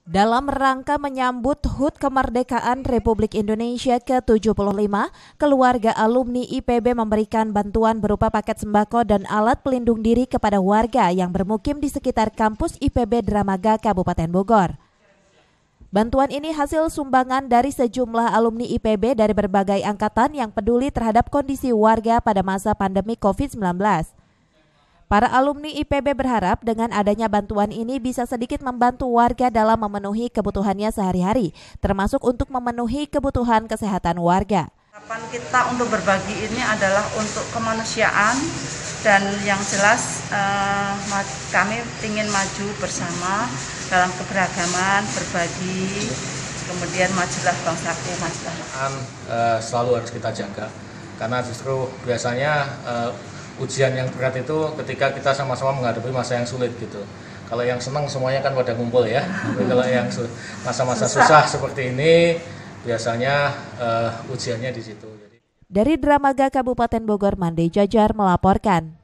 Dalam rangka menyambut HUT Kemerdekaan Republik Indonesia ke-75, keluarga alumni IPB memberikan bantuan berupa paket sembako dan alat pelindung diri kepada warga yang bermukim di sekitar kampus IPB Dramaga Kabupaten Bogor. Bantuan ini hasil sumbangan dari sejumlah alumni IPB dari berbagai angkatan yang peduli terhadap kondisi warga pada masa pandemi COVID-19. Para alumni IPB berharap dengan adanya bantuan ini bisa sedikit membantu warga dalam memenuhi kebutuhannya sehari-hari, termasuk untuk memenuhi kebutuhan kesehatan warga. Harapan kita untuk berbagi ini adalah untuk kemanusiaan dan yang jelas kami ingin maju bersama dalam keberagaman, berbagi, kemudian majulah bangsaku, majulah. Selalu harus kita jaga, karena justru biasanya ujian yang berat itu ketika kita sama-sama menghadapi masa yang sulit gitu. Kalau yang senang semuanya kan pada ngumpul ya. Tapi kalau yang masa-masa susah seperti ini biasanya ujiannya di situ. Dari Dramaga Kabupaten Bogor, Mande Jajar melaporkan.